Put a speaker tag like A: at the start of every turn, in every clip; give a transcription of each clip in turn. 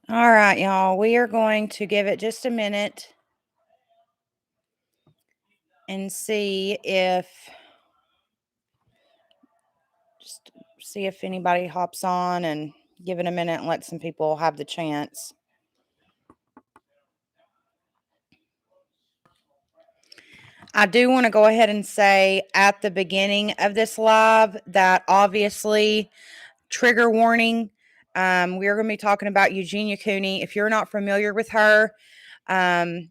A: All right, y'all. We are going to give it just a minute and just see if anybody hops on, and give it a minute and let some people have the chance. I do want to go ahead and say at the beginning of this live that obviously, trigger warning. We are going to be talking about Eugenia Cooney. If you're not familiar with her, um,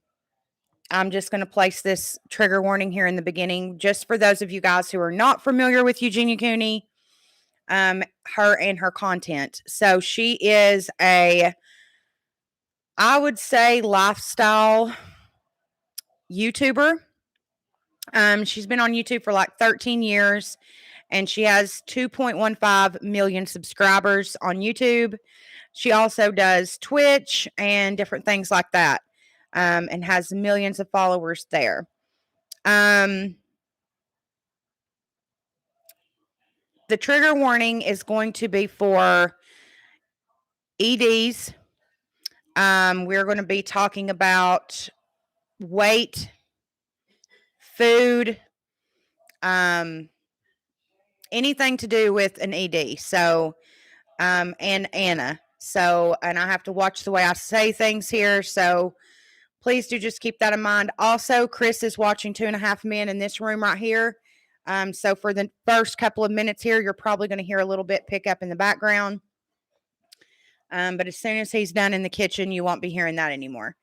A: I'm just going to place this trigger warning here in the beginning, just for those of you guys who are not familiar with Eugenia Cooney, her and her content. So she is I would say, lifestyle YouTuber. She's been on YouTube for like 13 years, and she has 2.15 million subscribers on YouTube. She also does Twitch and different things like that, and has millions of followers there. The trigger warning is going to be for EDs. We're going to be talking about weight, food, anything to do with an ED. So, and Anna. So, and I have to watch the way I say things here. So, please do just keep that in mind. Also, Chris is watching 2.5 Men in this room right here. So for the first couple of minutes here, you're probably going to hear a little bit pick up in the background. But as soon as he's done in the kitchen, you won't be hearing that anymore.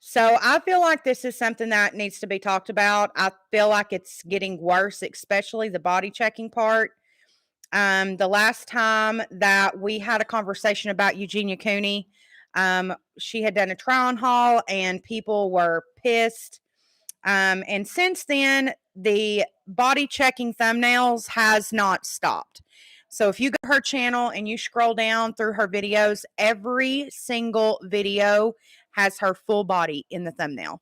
A: So I feel like this is something that needs to be talked about. I feel like it's getting worse, especially the body checking part. The last time that we had a conversation about Eugenia Cooney, she had done a try-on haul and people were pissed. And since then, the body checking thumbnails has not stopped. So if you go to her channel and you scroll down through her videos, every single video has her full body in the thumbnail.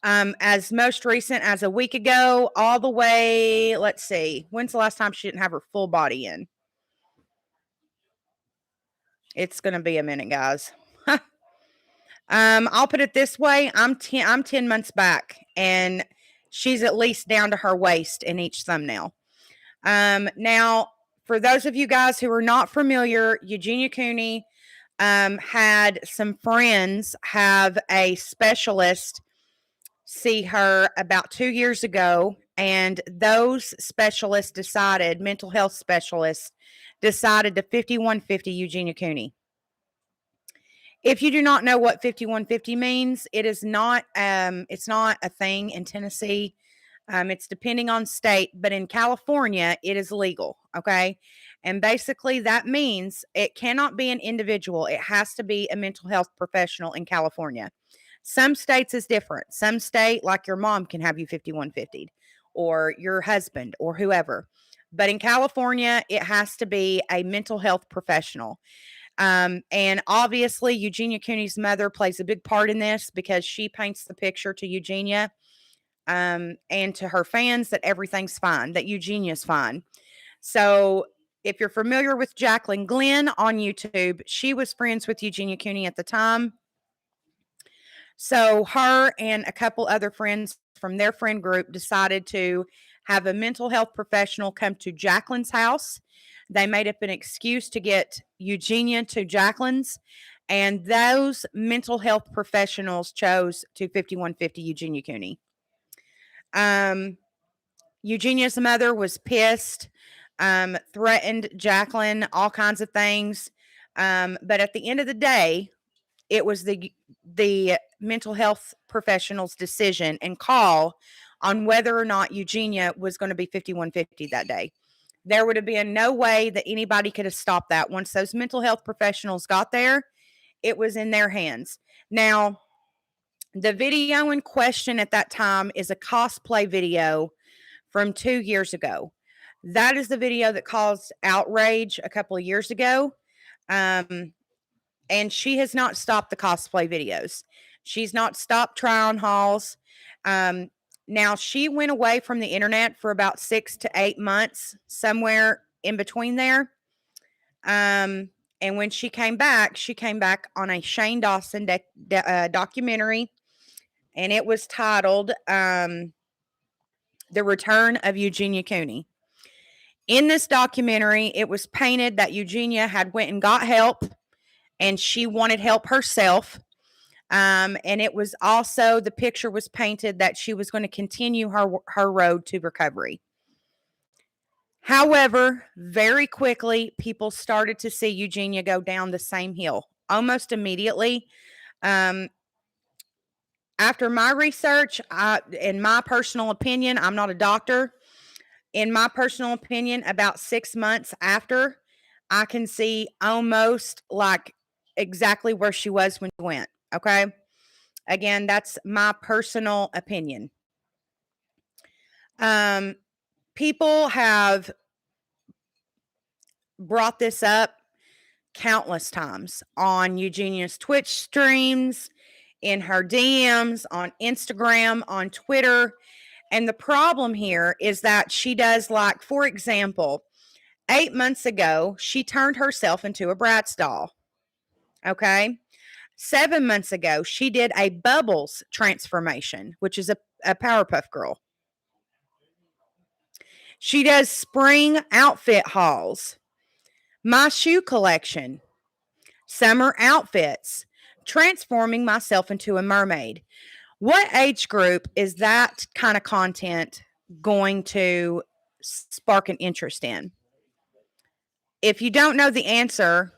A: As most recent as a week ago, all the way, let's see, when's the last time she didn't have her full body in? It's going to be a minute, guys. I'll put it this way. I'm 10 months back, and she's at least down to her waist in each thumbnail. Now, for those of you guys who are not familiar, Eugenia Cooney had some friends have a specialist see her about 2 years ago, and those specialists decided, mental health specialists decided to 5150 Eugenia Cooney. If you do not know what 5150 means, it's not a thing in Tennessee. It's depending on state, but in California, it is legal. Okay. And basically, that means it cannot be an individual, it has to be a mental health professional in California. Some states is different. Some state, like your mom, can have you 5150'd, or your husband, or whoever. But in California, it has to be a mental health professional. And obviously, Eugenia Cooney's mother plays a big part in this, because she paints the picture to Eugenia, and to her fans, that everything's fine, that Eugenia's fine. So if you're familiar with Jacqueline Glenn on YouTube, she was friends with Eugenia Cooney at the time. So her and a couple other friends from their friend group decided to have a mental health professional come to Jacqueline's house. They made up an excuse to get Eugenia to Jacqueline's, and those mental health professionals chose to 5150 Eugenia Cooney. Eugenia's mother was pissed, threatened Jacqueline, all kinds of things. But at the end of the day, it was the mental health professional's decision and call on whether or not Eugenia was going to be 5150 that day. There would have been no way that anybody could have stopped that. Once those mental health professionals got there, it was in their hands. Now, the video in question at that time is a cosplay video from 2 years ago. That is the video that caused outrage a couple of years ago. And she has not stopped the cosplay videos. She's not stopped try-on hauls. Now, she went away from the internet for about 6 to 8 months, somewhere in between there. And when she came back on a Shane Dawson documentary, and it was titled The Return of Eugenia Cooney. In this documentary, it was painted that Eugenia had went and got help, and she wanted help herself. And it was also, the picture was painted that she was going to continue her road to recovery. However, very quickly, people started to see Eugenia go down the same hill almost immediately. After my research, in my personal opinion, I'm not a doctor. In my personal opinion, about 6 months after, I can see almost like exactly where she was when she went. Okay. Again, that's my personal opinion. People have brought this up countless times on Eugenia's Twitch streams, in her DMs, on Instagram, on Twitter. And the problem here is that she does, like, for example, 8 months ago, she turned herself into a Bratz doll. Okay. 7 months ago, she did a Bubbles transformation, which is a Powerpuff Girl. She does spring outfit hauls, my shoe collection, summer outfits, transforming myself into a mermaid. What age group is that kind of content going to spark an interest in? If you don't know the answer,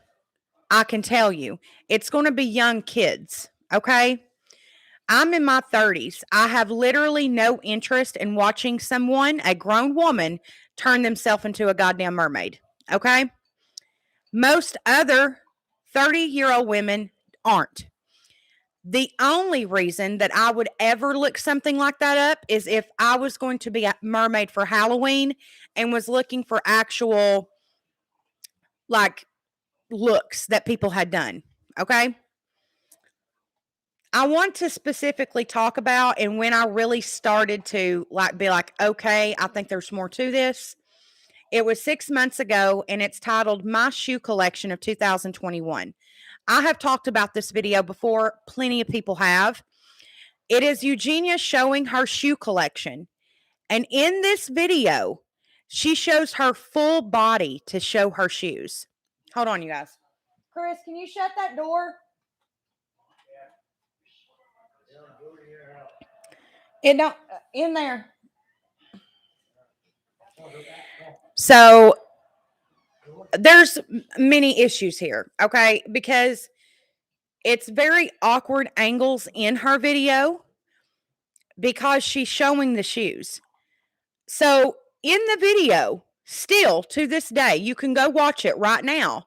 A: I can tell you. It's going to be young kids, okay? I'm in my 30s. I have literally no interest in watching someone, a grown woman, turn themselves into a goddamn mermaid, okay? Most other 30-year-old women aren't. The only reason that I would ever look something like that up is if I was going to be a mermaid for Halloween and was looking for actual, like, looks that people had done, okay? I want to specifically talk about, and when I really started to be like, okay, I think there's more to this. It was 6 months ago, and it's titled My Shoe Collection of 2021. I have talked about this video before. Plenty of people have. It is Eugenia showing her shoe collection. And in this video, she shows her full body to show her shoes. Hold on, you guys. Chris, can you shut that door? It don't in there. So there's many issues here, okay? Because it's very awkward angles in her video because she's showing the shoes. So in the video, still to this day, you can go watch it right now.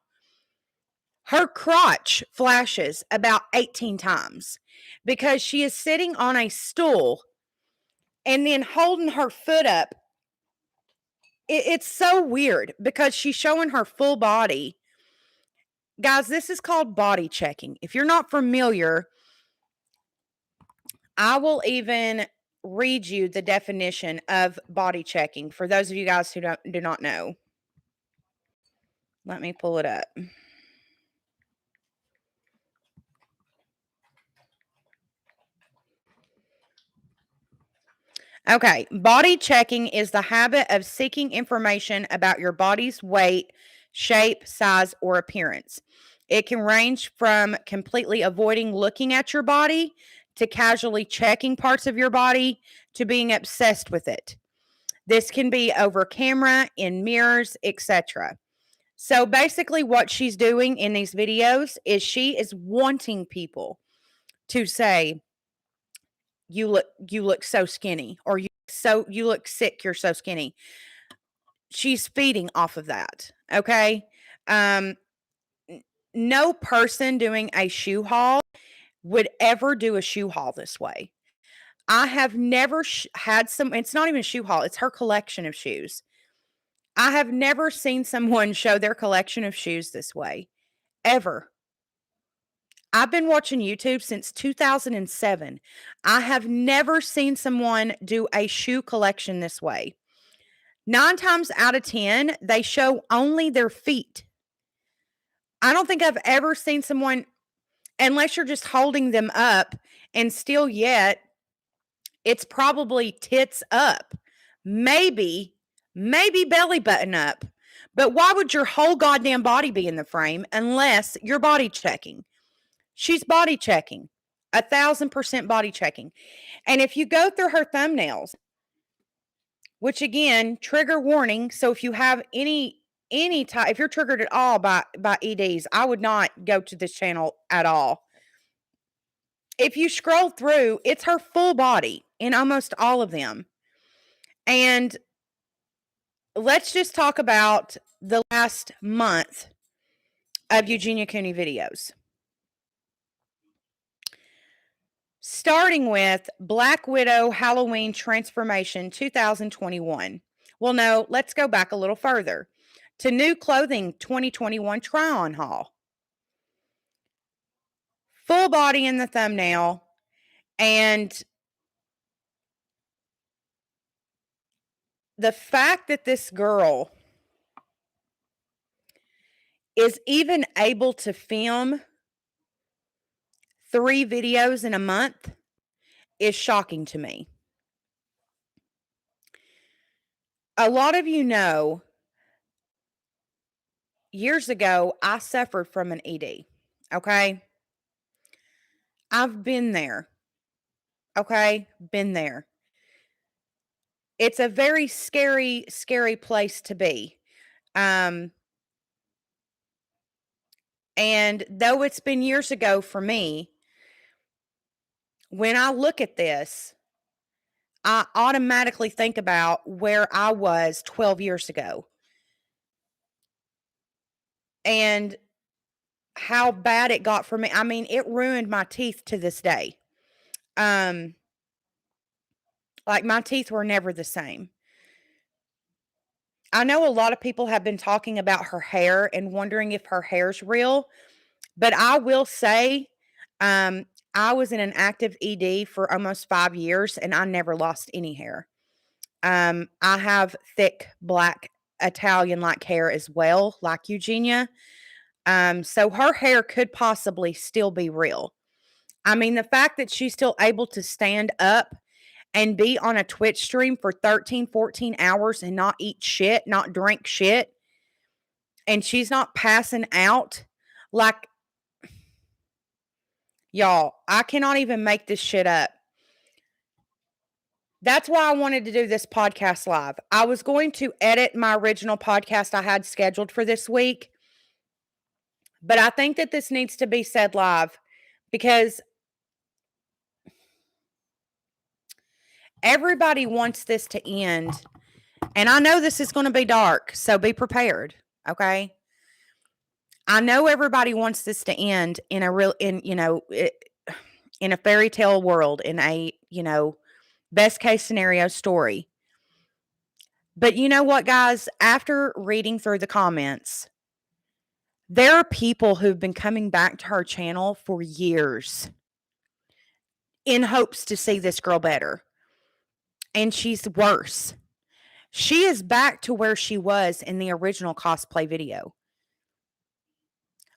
A: Her crotch flashes about 18 times because she is sitting on a stool and then holding her foot up. It's so weird because she's showing her full body. Guys, this is called body checking. If you're not familiar, I will even read you the definition of body checking for those of you guys who do not know. Let me pull it up. Okay, body checking is the habit of seeking information about your body's weight, shape, size, or appearance. It can range from completely avoiding looking at your body to casually checking parts of your body to being obsessed with it. This can be over camera, in mirrors, etc. So basically what she's doing in these videos is she is wanting people to say, you look so skinny, or you look sick, you're so skinny. She's feeding off of that, okay? No person doing a shoe haul would ever do a shoe haul this way. I have never had it's not even a shoe haul, it's her collection of shoes. I have never seen someone show their collection of shoes this way, ever. I've been watching YouTube since 2007. I have never seen someone do a shoe collection this way. 9 times out of 10, they show only their feet. I don't think I've ever seen someone, unless you're just holding them up, and still yet, it's probably tits up. Maybe belly button up. But why would your whole goddamn body be in the frame unless you're body checking? She's body checking. 1,000% body checking. And if you go through her thumbnails, which again, trigger warning. So if you have any type, if you're triggered at all by EDs, I would not go to this channel at all. If you scroll through, it's her full body in almost all of them. And let's just talk about the last month of Eugenia Cooney videos. Starting with Black Widow Halloween Transformation 2021. Well, no, let's go back a little further to New Clothing 2021 Try-On Haul. Full body in the thumbnail, and the fact that this girl is even able to film 3 videos in a month is shocking to me. A lot of you know, years ago, I suffered from an ED, okay? I've been there, okay? Been there. It's a very scary, scary place to be. And though it's been years ago for me, when I look at this, I automatically think about where I was 12 years ago and how bad it got for me. I mean, it ruined my teeth to this day. Like, my teeth were never the same. I know a lot of people have been talking about her hair and wondering if her hair's real, but I will say, I was in an active ED for almost 5 years and I never lost any hair. I have thick black Italian-like hair as well, like Eugenia. So her hair could possibly still be real. I mean, the fact that she's still able to stand up and be on a Twitch stream for 13, 14 hours and not eat shit, not drink shit, and she's not passing out, like, y'all, I cannot even make this shit up. That's why I wanted to do this podcast live. I was going to edit my original podcast I had scheduled for this week, but I think that this needs to be said live because everybody wants this to end. And I know this is going to be dark, so be prepared, okay? I know everybody wants this to end in a real, in a fairy tale world, in a, best case scenario story. But you know what, guys? After reading through the comments, there are people who've been coming back to her channel for years in hopes to see this girl better. And she's worse. She is back to where she was in the original cosplay video.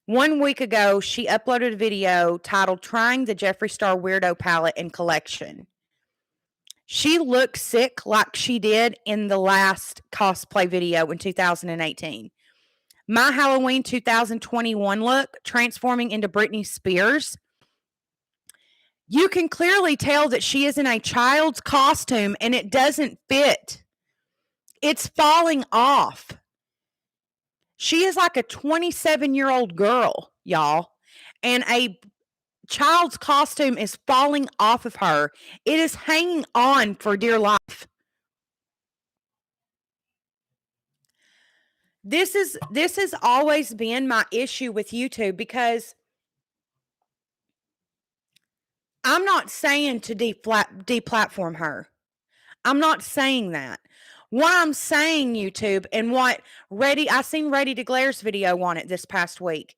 A: 1 week ago, she uploaded a video titled Trying the Jeffree Star Weirdo Palette and Collection. She looks sick like she did in the last cosplay video in 2018. My Halloween 2021 look, transforming into Britney Spears. You can clearly tell that she is in a child's costume and it doesn't fit. It's falling off. She is like a 27-year-old girl, y'all, and a child's costume is falling off of her. It is hanging on for dear life. This has always been my issue with YouTube, because I'm not saying to deplatform her. I'm not saying that. What I'm saying, YouTube, and what I seen Ready to Glare's video on it this past week.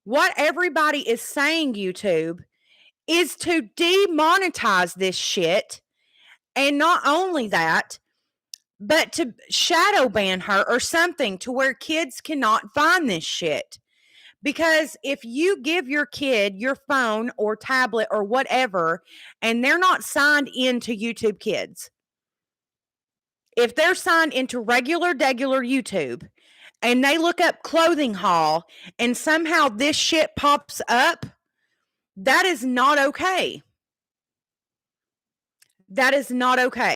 A: What everybody is saying, YouTube, is to demonetize this shit. And not only that, but to shadow ban her or something to where kids cannot find this shit. Because if you give your kid your phone or tablet or whatever, and they're not signed into YouTube Kids, if they're signed into regular YouTube and they look up clothing haul and somehow this shit pops up, that is not okay. That is not okay.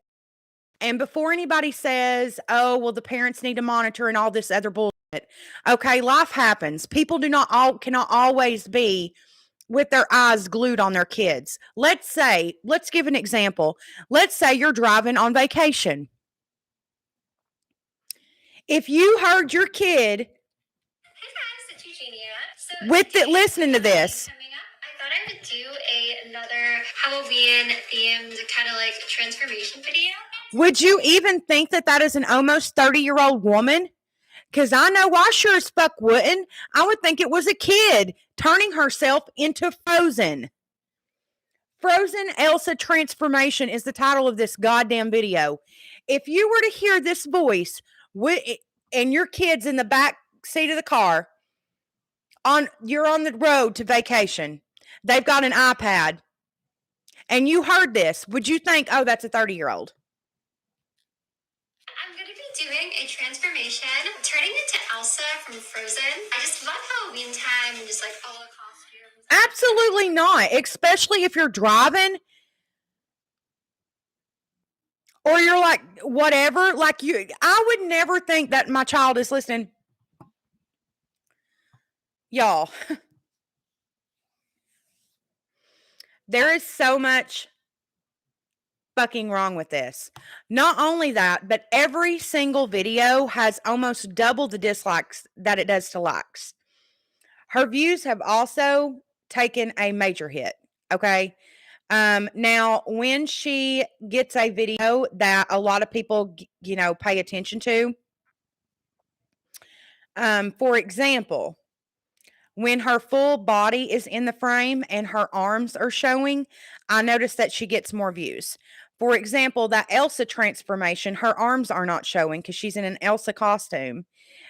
A: And before anybody says, oh, well, the parents need to monitor and all this other bullshit, okay, life happens. People cannot always be with their eyes glued on their kids. Let's give an example. Let's say you're driving on vacation. If you heard your kid,
B: hey guys, it's Eugenia.
A: Listening to this,
B: I thought I would do another Halloween themed kind of like transformation video.
A: Would you even think that is an almost 30-year-old woman? Because I know I sure as fuck wouldn't. I would think it was a kid turning herself into Frozen. Frozen Elsa Transformation is the title of this goddamn video. If you were to hear this voice and your kid's in the back seat of the car, you're on the road to vacation, they've got an iPad, and you heard this, would you think, oh, that's a 30-year-old?
B: I'm going to be doing a transformation, turning into Elsa from Frozen. I just love Halloween time and just like all the costumes.
A: Absolutely not, especially if you're driving or you're like, whatever, like I would never think that my child is listening. Y'all, there is so much fucking wrong with this. Not only that, but every single video has almost double the dislikes that it does to likes. Her views have also taken a major hit. Okay. Now when she gets a video that a lot of people, pay attention to, for example, when her full body is in the frame and her arms are showing, I noticed that she gets more views. For example, that Elsa transformation, her arms are not showing because she's in an Elsa costume.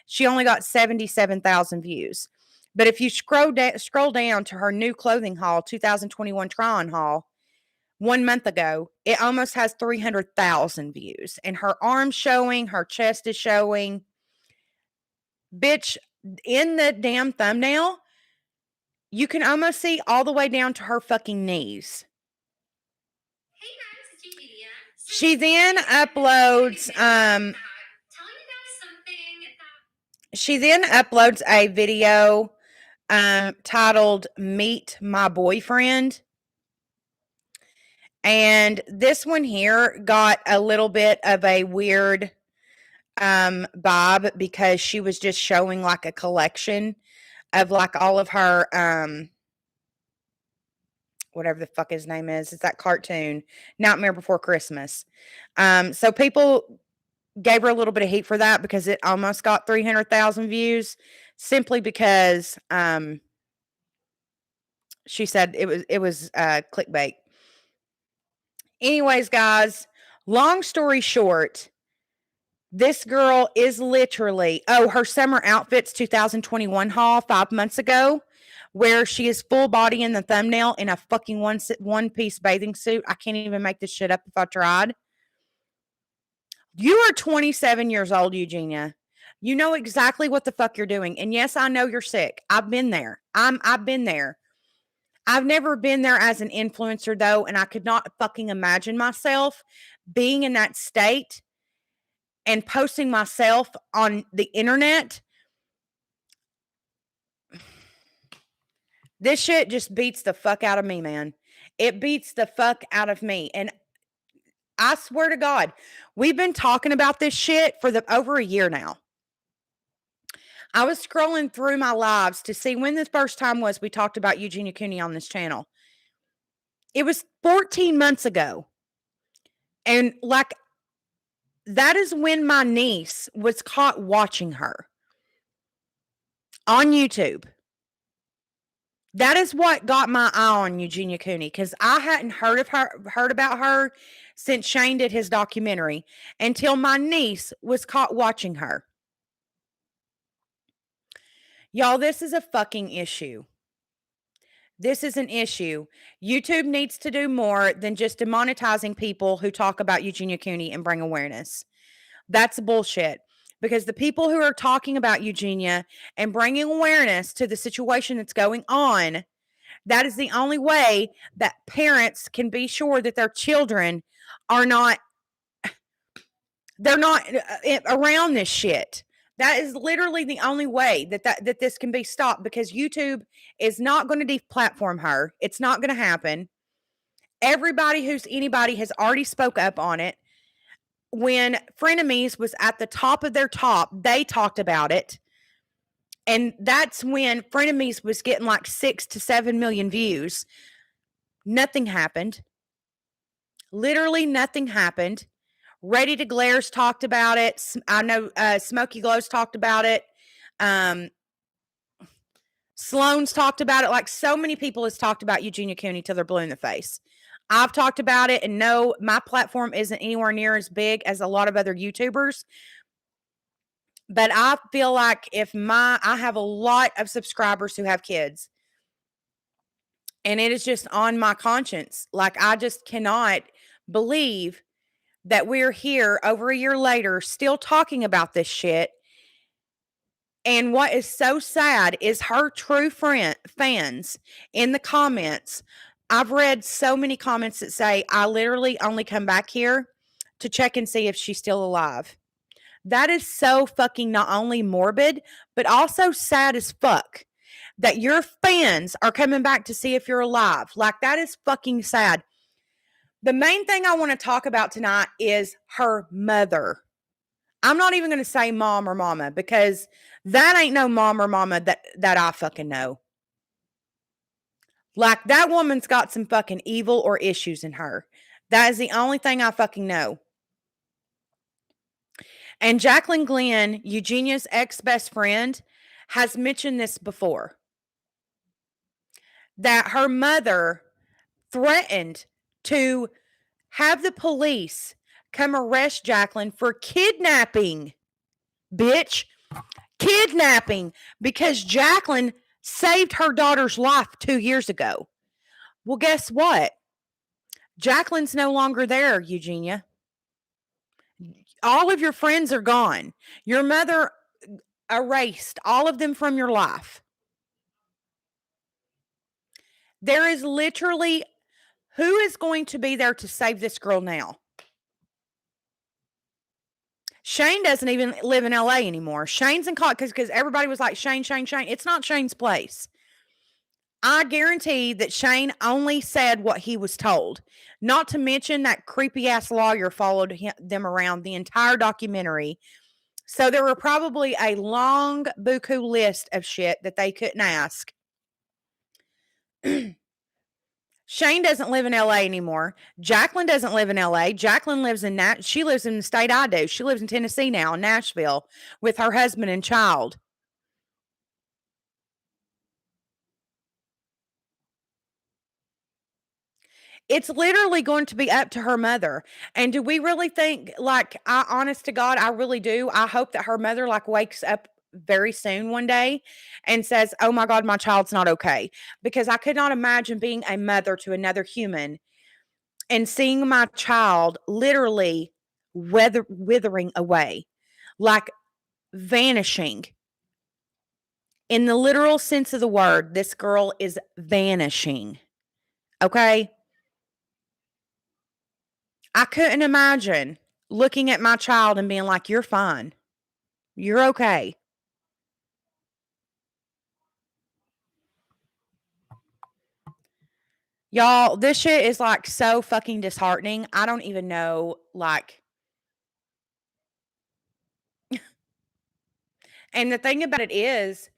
A: She only got 77,000 views. But if you scroll down to her new clothing haul, 2021 try-on haul, 1 month ago, it almost has 300,000 views. And her arms showing, her chest is showing. Bitch, in the damn thumbnail, you can almost see all the way down to her fucking knees.
B: Hey guys, it's Eugenia.
A: She then uploads a video titled Meet My Boyfriend. And this one here got a little bit of a weird vibe because she was just showing like a collection of like all of her whatever the fuck his name is. It's that cartoon, Nightmare Before Christmas. So people gave her a little bit of heat for that because it almost got 300,000 views simply because she said it was clickbait. Anyways, guys, long story short, this girl is literally, her summer outfits 2021 haul 5 months ago, where she is full body in the thumbnail in a fucking one-piece bathing suit. I can't even make this shit up if I tried. You are 27 years old, Eugenia. You know exactly what the fuck you're doing. And yes, I know you're sick. I've been there. I've been there. I've never been there as an influencer though, and I could not fucking imagine myself being in that state and posting myself on the internet. This shit just beats the fuck out of me, man. It beats the fuck out of me. And I swear to God, we've been talking about this shit for over a year now. I was scrolling through my lives to see when the first time was we talked about Eugenia Cooney on this channel. It was 14 months ago. And like, that is when my niece was caught watching her on YouTube. That is what got my eye on Eugenia Cooney, because I hadn't heard about her since Shane did his documentary until my niece was caught watching her. Y'all, this is a fucking issue. This is an issue. YouTube needs to do more than just demonetizing people who talk about Eugenia Cooney and bring awareness. That's bullshit. Because the people who are talking about Eugenia and bringing awareness to the situation that's going on, that is the only way that parents can be sure that their children are not, they're not around this shit. That is literally the only way that this can be stopped, because YouTube is not going to deplatform her. It's not going to happen. Everybody who's anybody has already spoke up on it. When Frenemies was at the top of their top, they talked about it. And that's when Frenemies was getting like 6 to 7 million views. Nothing happened. Literally nothing happened. Ready to Glares talked about it. I know Smokey Glows talked about it. Sloan's talked about it. Like, so many people has talked about Eugenia Cooney till they're blue in the face. I've talked about it, and no, my platform isn't anywhere near as big as a lot of other YouTubers. But I feel like I have a lot of subscribers who have kids, and it is just on my conscience. Like, I just cannot believe that we're here over a year later still talking about this shit. And what is so sad is her true fans in the comments. I've read so many comments that say, I literally only come back here to check and see if she's still alive. That is so fucking not only morbid, but also sad as fuck that your fans are coming back to see if you're alive. Like, that is fucking sad. The main thing I want to talk about tonight is her mother. I'm not even going to say mom or mama, because that ain't no mom or mama that I fucking know. Like, that woman's got some fucking evil or issues in her. That is the only thing I fucking know. And Jacqueline Glenn, Eugenia's ex-best friend, has mentioned this before. That her mother threatened to have the police come arrest Jacqueline for kidnapping. Bitch. Kidnapping, because Jacqueline saved her daughter's life 2 years ago. Well, guess what? Jacqueline's no longer there, Eugenia. All of your friends are gone. Your mother erased all of them from your life. There is literally, who is going to be there to save this girl now? Shane doesn't even live in LA anymore. Shane's in college, because everybody was like, Shane. It's not Shane's place. I guarantee that Shane only said what he was told. Not to mention that creepy ass lawyer followed them around the entire documentary. So there were probably a long buku list of shit that they couldn't ask. Shane doesn't live in LA anymore. Jacqueline doesn't live in LA. Jacqueline lives in she lives in the state I do. She lives in Tennessee now, in Nashville, with her husband and child. It's literally going to be up to her mother. And do we really think, like, honest to God, I really do. I hope that her mother, like, wakes up very soon one day and says, oh my God, my child's not okay. Because I could not imagine being a mother to another human and seeing my child literally withering away, like vanishing. In the literal sense of the word, this girl is vanishing. Okay? I couldn't imagine looking at my child and being like, you're fine. You're okay. Y'all, this shit is like so fucking disheartening. I don't even know, like. And the thing about it is,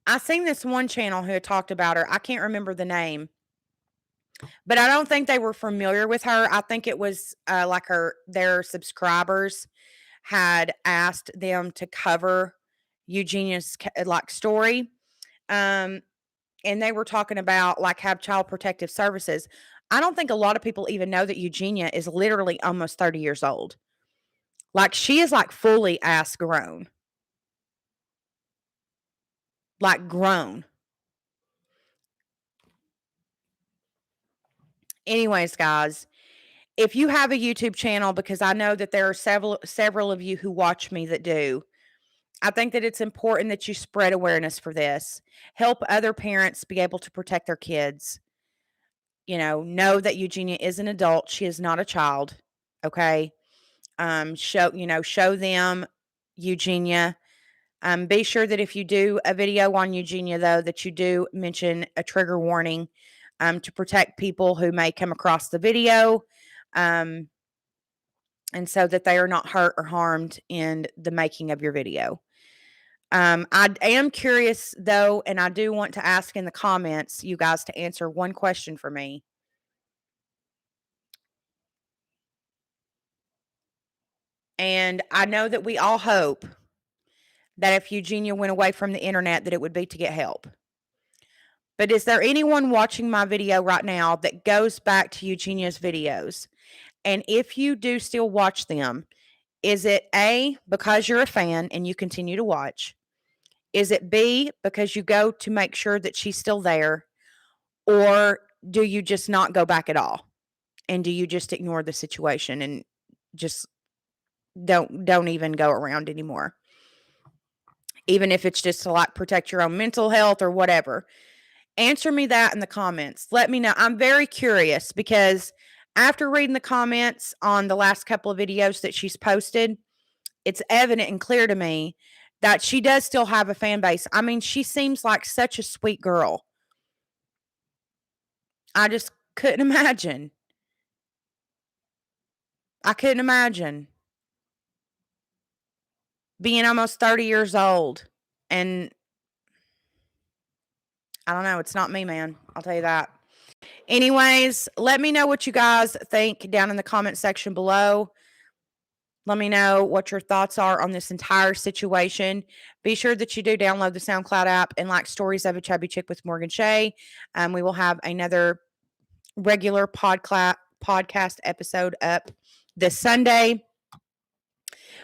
A: I seen this one channel who had talked about her. I can't remember the name, but I don't think they were familiar with her. I think it was like their subscribers had asked them to cover Eugenia's like story. And they were talking about like have child protective services. I don't think a lot of people even know that Eugenia is literally almost 30 years old. Like, she is like fully ass grown. like grown. Anyways, guys, if you have a YouTube channel, because I know that there are several of you who watch me that do, I think that it's important that you spread awareness for this. Help other parents be able to protect their kids. Know that Eugenia is an adult. She is not a child. Okay. Show them Eugenia. Be sure that if you do a video on Eugenia, though, that you do mention a trigger warning to protect people who may come across the video, and so that they are not hurt or harmed in the making of your video. I am curious, though, and I do want to ask in the comments, you guys, to answer one question for me. And I know that we all hope that if Eugenia went away from the internet, that it would be to get help. But is there anyone watching my video right now that goes back to Eugenia's videos? And if you do still watch them, is it A, because you're a fan and you continue to watch? Is it B, because you go to make sure that she's still there? Or do you just not go back at all? And do you just ignore the situation and just don't even go around anymore? Even if it's just to like protect your own mental health or whatever. Answer me that in the comments. Let me know. I'm very curious because after reading the comments on the last couple of videos that she's posted, it's evident and clear to me that she does still have a fan base. I mean, she seems like such a sweet girl. I just couldn't imagine. I couldn't imagine being almost 30 years old. And I don't know. It's not me, man. I'll tell you that. Anyways, let me know what you guys think down in the comment section below. Let me know what your thoughts are on this entire situation. Be sure that you do download the SoundCloud app and like Stories of a Chubby Chick with Morgan Shea. We will have another regular podcast episode up this Sunday.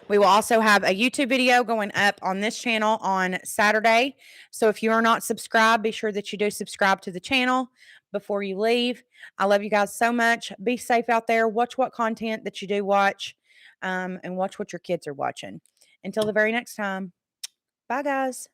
A: We will also have a YouTube video going up on this channel on Saturday. So if you are not subscribed, be sure that you do subscribe to the channel before you leave. I love you guys so much. Be safe out there. Watch what content that you do watch, and watch what your kids are watching. Until the very next time. Bye, guys.